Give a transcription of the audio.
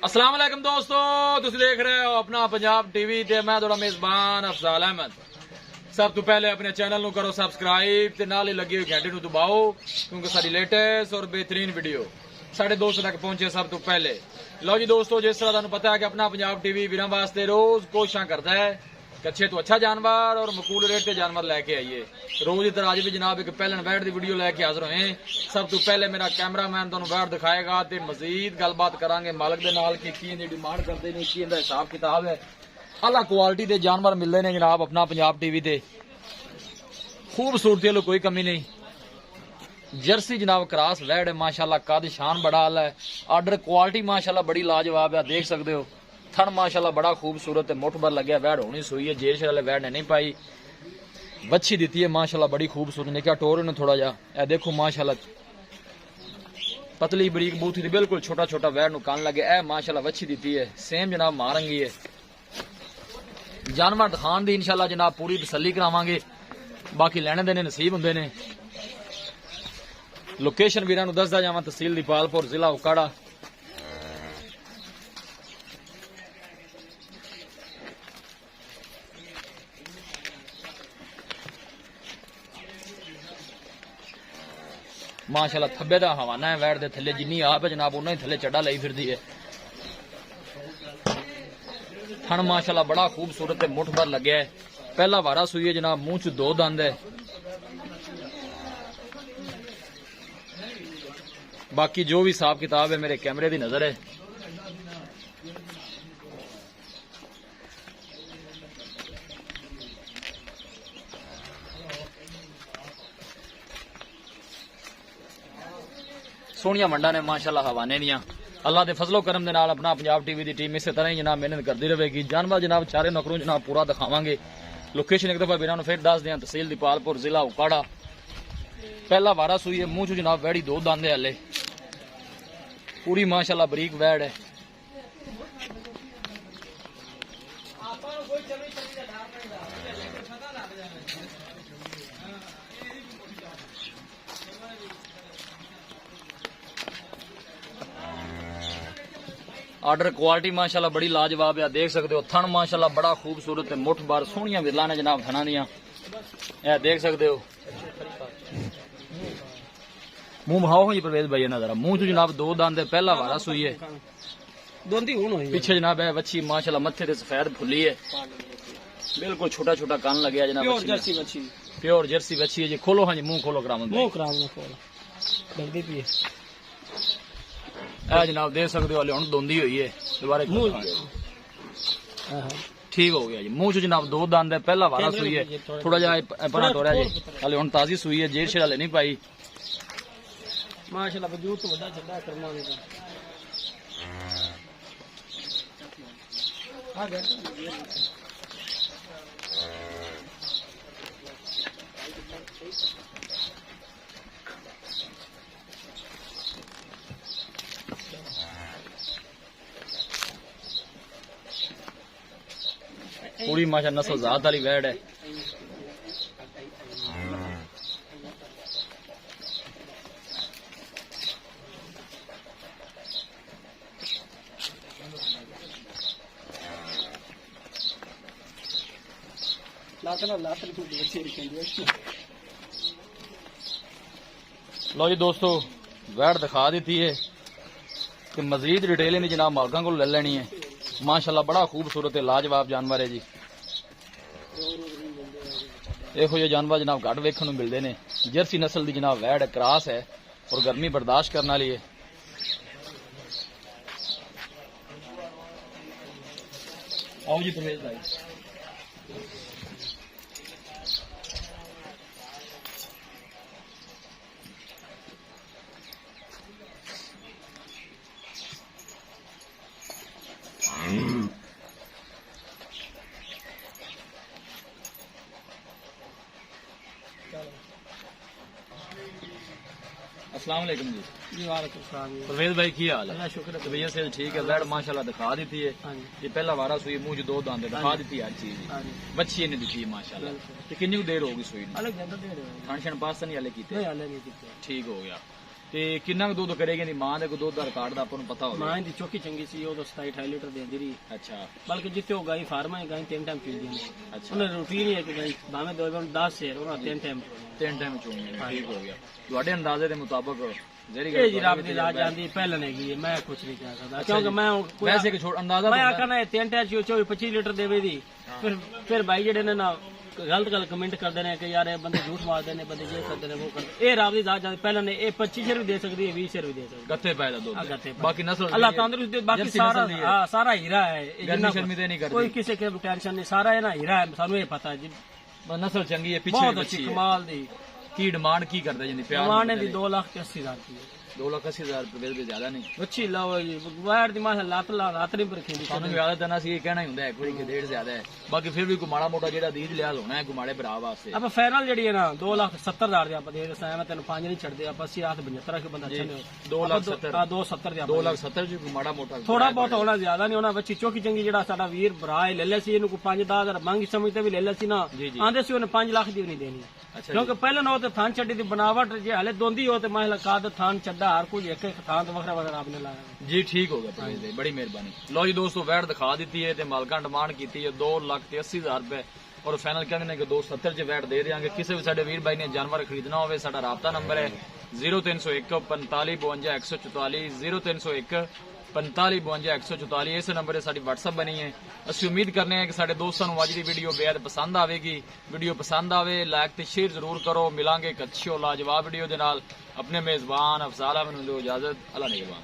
अस्सलाम वालेकुम दोस्तों, तुसीं देख रहे हो अपना पंजाब टीवी ते मैं थोड़ा मेजबान अफजाल अहमद। सब तो पहले अपने चैनल नू करो सब्सक्राइब ते नाल ही लगी हुई घंटी नू दबाओ क्योंकि सारी लेटेस्ट और बेहतरीन वीडियो साढ़े दोस्तों तक पहुंचे सब तो पहले। लो जी दोस्तों, जिस तरह तुहानू पता है कि अपना पंजाब टीवी वीरां वास्ते रोज कोशिशां करता है कि अच्छे तो अच्छा जानवर और मकूल रेट के जानवर लेके आइए। रोज इधर आज भी जनाब एक पहलन वैट की वीडियो लेके हाजिर होए। सब तो पहले मेरा कैमरामैन तुहानू वैट दिखाएगा ते मजीद गलबात करांगे मालक दे नाल कि की इहदी डिमांड करते ने, की इहदा हिसाब किताब है। अला क्वालिटी के जानवर मिलते हैं जनाब अपना पंजाब टीवी ते। खूबसूरती वालों कोई कमी नहीं। जर्सी जनाब क्रॉस वैड है माशाल्लाह, कद शान बड़ा आला है। आर्डर क्वालिटी माशाल्लाह बड़ी लाजवाब है, देख सकते हो। थन माशाल्लाह बड़ा खूबसूरत है, मुठ भर लगे वैड होनी सुई है, जेर वाले वैड ने नहीं पाई। बच्ची दी है माशाल्लाह बड़ी खूबसूरत ने क्या टोर ने थोड़ा जा ए देखो माशाल्लाह पतली बरीक बूथी थी, बिल्कुल छोटा छोटा वैड नु कान लगे। ए माशाल्लाह बच्ची दी है, सेम जनाब मारंगी है। जानवर दिखान दी इंशाल्लाह जनाब पूरी तसल्ली करावांगे, बाकी लेने देने नसीब होंदे ने। लोकेशन वीरां नू दसदा जावां, तहसील दीपालपुर, जिला उकाड़ा। माशाल्लाह थब्बे दा हवाना है वैट दे थल्ले, जिन्नी आप है जनाब उन्ना ही थल्ले चढ़ा लई फिरदी है। थन माशाल्लाह बड़ा खूबसूरत है, मुठ भर लगे है। पहला वारा सुई है जनाब, मुंह च दो दंद है। बाकी जो भी हिसाब किताब है मेरे कैमरे की नजर है। सोनिया मंडा ने माशाल्लाह हवाने दियां। अल्लाह के फजलो करम दे नाल अपना पंजाब टीवी की टीम इस तरह ही जनाब मेहनत करती रहेगी। जानवर जनाब चारे नौकरों जनाब पूरा दिखावांगे। लोकेशन एक दफा वीरां नूं फिर दस दियां, तहसील दीपालपुर, जिला उकाड़ा। पहला वारा सुई है, मुंह चो जनाब वैड़ी दो दंद है हले, पूरी माशाल्लाह बरीक वैड है। आर्डर क्वालिटी माशाल्लाह बड़ी लाजवाब है, देख सकते हो। थन माशाल्लाह बड़ा खूबसूरत है, मुठ बार सोहनिया विरला ने जनाब थना दियां, ए देख सकते हो। मुंह भाओ जी परवेज भाई ना जरा, मुंह चो जनाब दो दंद है। पहला वारा सुई है, पीछे जनाब है बच्ची माशाल्लाह मत्थे ते सफेद फुली है, बिल्कुल छोटा छोटा कान लगे जनाब। प्योर जर्सी बच्ची है जी। खोलो हाँ जी, मुंह खोलो करामत जनाब, देख सकते हो। हूं दोंदी हुई है, दोबारा ठीक हो गया जी। मुंह चो जनाब दो दंद है, पहला वारा सुई है, थोड़ा जा परा टोरिया जी। हले हूं ताजी सुई है, जेर शेर हले नहीं पाई माशाल्लाह। वजूद तो बड़ा चढ़ा करना पूरी माशा नस्ल जात वाली वैड है। लो जी दोस्तों, वैट दिखा दी है कि मजीद डिटेल इन्हें जनाब मालकां को ले लेनी है। माशाल्लाह बड़ा खूबसूरत है, लाजवाब जानवर है जी। देखो ये जानवर जनाब घट वेखण नूं मिलदे ने। जर्सी नस्ल की जनाब वैड है, क्रॉस है और गर्मी बर्दाश्त करने वाली है। आओ जी परवेज भाई। अस्सलाम वालेकुम जी। परवेज भाई की हाल है? शुक्र है, तबीयत से ठीक है। वैड माशाल्लाह दिखा दी है। ये पहला वारा सुई, मुंह दो दांत दिखा दी हर चीज, बच्ची ने दी है माशाल्लाह। कितनी देर होगी सुई? खान शान पास नहीं हले की? ठीक हो गया। ਤੇ ਕਿੰਨਾ ਕੁ ਦੁੱਧ ਕਰੇਗੀ ਦੀ ਮਾਂ ਦੇ ਕੋ ਦੁੱਧ ਦਾ ਰਿਕਾਰਡ ਦਾ ਆਪਾਂ ਨੂੰ ਪਤਾ ਹੋਵੇ। ਮਾਂ ਦੀ ਚੋਕੀ ਚੰਗੀ ਸੀ, ਉਹ 27-28 ਲੀਟਰ ਦੇਂਦੀ ਰਹੀ। ਅੱਛਾ, ਬਲਕਿ ਜਿੱਥੇ ਉਹ ਗਾਈ ਫਾਰਮ ਹੈ, ਗਾਈ 3 ਟਾਈਮ ਪੀਂਦੀ ਨੇ। ਅੱਛਾ, ਉਹਨੇ ਰੂਟੀਨ ਹੀ ਹੈ ਕਿ ਗਾਈ ਭਾਵੇਂ ਦੋ 10 ਸ਼ੇਰ ਉਹਨਾਂ 3 ਟਾਈਮ। 3 ਟਾਈਮ ਚੋਣੀ ਹੈ, ਠੀਕ ਹੋ ਗਿਆ। ਤੁਹਾਡੇ ਅੰਦਾਜ਼ੇ ਦੇ ਮੁਤਾਬਕ ਜਿਹੜੀ ਇਹ ਜੀ ਰੱਬ ਦੀ ਰਾਹ ਜਾਂਦੀ ਪਹਿਲਾਂ ਹੈਗੀ ਹੈ, ਮੈਂ ਕੁਝ ਨਹੀਂ ਕਹਿ ਸਕਦਾ ਕਿਉਂਕਿ ਮੈਂ ਵੈਸੇ ਕਿ ਛੋਟ ਅੰਦਾਜ਼ਾ ਮੈਂ ਆਖਣਾ 3 ਟਾਈਮ 24-25 ਲੀਟਰ ਦੇਵੇ ਦੀ। ਫਿਰ ਭਾਈ ਜਿਹੜੇ ਨੇ ਨਾ ਗਲਤ ਗੱਲ ਕਮੈਂਟ ਕਰਦੇ ਨੇ ਕਿ ਯਾਰ ਇਹ ਬੰਦੇ ਝੂਠ ਮਾਰਦੇ ਨੇ, ਬੰਦੇ ਜੇ ਕਰਦੇ ਨੇ ਉਹ ਕਰਦੇ। ਇਹ ਰੱਬ ਦੀ ਰਾਹ ਜਾਂਦੀ ਪਹਿਲਾਂ ਨੇ। ਇਹ 25 ਸ਼ੇਰ ਵੀ ਦੇ ਸਕਦੀ ਹੈ, 20 ਸ਼ੇਰ ਵੀ ਦੇ ਸਕਦੀ ਹੈ। ਗੱਥੇ ਪੈਦਾ ਦੁੱਧ ਗੱਥੇ ਬਾਕੀ ਨਸਲ ਅੱਲਾਹ ਤੰਦਰੁਸਤ ਦੇ, ਬਾਕੀ ਸਾਰਾ ਸਾਰਾ ਹੀਰਾ ਹੈ। ਜਿੰਨਾ ਸ਼ਰਮੀ ਤੇ ਨਹੀਂ ਕਰਦੀ ਕੋਈ ਕਿਸੇ ਕੇ ਟੈਨਸ਼ਨ ਨਹੀਂ, ਸਾਰਾ ਇਹ ਨਾ ਹੀਰਾ ਹੈ, ਸਾਨੂੰ ਇਹ ਪਤਾ ਜੀ। ਨਸਲ ਚੰਗੀ ਹੈ, ਪਿੱਛੇ ਬਹੁਤ ਅੱਛੀ ਕਮਾਲ ਦੀ। ਕੀ ਡਿਮਾਂਡ ਕੀ ਕਰਦਾ ਜਿੰਦੀ ਪਿਆਰ ਡਿਮਾਂਡ ਦੀ 2,80,000 ਰੁਪਏ। 2,80,000 ਰੁਪਏ ਦੇ ਜ਼ਿਆਦਾ ਨਹੀਂ। ਅੱਛੀ ਲਾਓ ਜੀ, ਵਾਇਰ ਦੀ ਮਾਸ਼ਾ ਲੱਤ ਨਹੀਂ ਪਰ ਖੇਦੀ। ਸਾਨੂੰ ਜ਼ਿਆਦਾ ਤਾਂ ਸੀ ਇਹ ਕਹਿਣਾ ਹੀ ਹੁੰਦਾ ਹੈ ਕੋਈ ਡੇਢ ਜ਼ਿਆਦਾ ਹੈ, ਬਾਕੀ ਫਿਰ ਵੀ ਕੋਈ ਮਾੜਾ ਮੋਟਾ ਜਿਹੜਾ ਦੀਦ ਲਿਆਜ਼ ਹੋਣਾ ਹੈ ਕੋਈ ਮਾੜੇ ਭਰਾ ਵਾਸਤੇ। ਆਪਾਂ ਫਾਈਨਲ ਜਿਹੜੀ ਹੈ ਨਾ 2,70,000 ਦੀ ਆਪਾਂ ਦੇ ਦੱਸਾਂ, ਮੈਂ ਤੈਨੂੰ 5 ਨਹੀਂ ਛੱਡਦੇ। ਆਪਾਂ 80,75 ਕਿ ਬੰਦਾ ਅੱਛਾ ਨਹੀਂ 2,70,000 2,70,000 ਦੀ 2,70,000 ਜੀ ਕੋਈ ਮਾੜਾ ਮੋਟਾ ਥੋੜਾ ਬਹੁਤ ਹੋਣਾ, ਜ਼ਿਆਦਾ ਨਹੀਂ ਹੋਣਾ। ਬੱਚੀ ਚੋਕੀ ਚੰਗੀ ਜਿਹੜਾ ਸਾਡਾ ਵੀਰ ਭਰਾ ਲੈ ਲਿਆ ਸੀ, ਇਹਨੂੰ ਕੋਈ 5-10,000 ਮੰਗੀ ਸਮਝਦੇ ਵੀ ਲੈ ਲਿਆ ਸੀ ਨਾ, ਆਂਦੇ ਸੀ ਉਹਨੇ 5 ਲੱਖ ਦੀ ਵੀ ਨਹੀਂ ਦੇਣੀ। ਕਿਉਂਕਿ ਪਹਿਲਾਂ ਨਾ ਉਹ ਤੇ ਥਾਨ ਛੱਡੀ ਦੀ ਬਣਾਵਟ ਜੇ ਹਲੇ ਦੋਂਦੀ ਹੋ ਤੇ ਮੈਂ ਕਾਦ ਥਾਨ ਛੱਡਾ ਹਰ ਕੁਝ ਇੱਕ ਥਾਨ ਤੋਂ ਵੱਖਰਾ ਵੱਖਰਾ ਆਪਨੇ ਲਾਇਆ ਜੀ। ਠੀਕ ਹੋ ਗਿਆ ਪ੍ਰਾਈਸ ਦੇ, ਬੜੀ ਮਿਹਰਬਾਨੀ। ਲਓ ਜੀ ਦੋਸਤੋ, ਵੈਟ ਦਿਖਾ ਦਿੱਤੀ ਹੈ ਤੇ ਮਾਲਕਾਂ ਡਿਮਾਂਡ ਕੀਤੀ ਹੈ 2,80,000 ਰੁਪਏ ਔਰ ਫਾਈਨਲ ਕਹਿੰਦੇ ਨੇ ਕਿ 2,70,000 ਚ ਵੈਟ ਦੇ ਦੇਾਂਗੇ। ਕਿਸੇ ਵੀ ਸਾਡੇ ਵੀਰ ਬਾਈ ਨੇ ਜਾਨਵਰ ਖਰੀਦਣਾ ਹੋਵੇ ਸਾਡਾ ਰਾਬਤਾ ਨੰਬਰ ਹੈ 0301 45 52 144 0301 45 52 144। ਇਸ ਨੰਬਰ ਤੇ ਸਾਡੀ WhatsApp ਬਣੀ ਹੈ। ਅਸੀਂ ਉਮੀਦ ਕਰਨੇ ਹਾਂ ਕਿ ਸਾਡੇ ਦੋਸਤਾਂ ਨੂੰ ਅੱਜ ਦੀ ਵੀਡੀਓ ਬੇहद ਪਸੰਦ ਆਵੇਗੀ। ਵੀਡੀਓ ਪਸੰਦ ਆਵੇ ਲਾਈਕ ਤੇ ਸ਼ੇਅਰ ਜ਼ਰੂਰ ਕਰੋ। ਮਿਲਾਂਗੇ ਇੱਕ ਅੱਛੀ ਲਾਜਵਾਬ ਵੀਡੀਓ ਦੇ ਨਾਲ। ਆਪਣੇ ਮੇਜ਼ਬਾਨ ਅਫਜ਼ਾਲ ਅਹਿਮਦ ਨੂੰ ਦਿਓ ਇਜਾਜ਼ਤ। ਅੱਲਾ ਨਿਗਹਿਬਾਨ।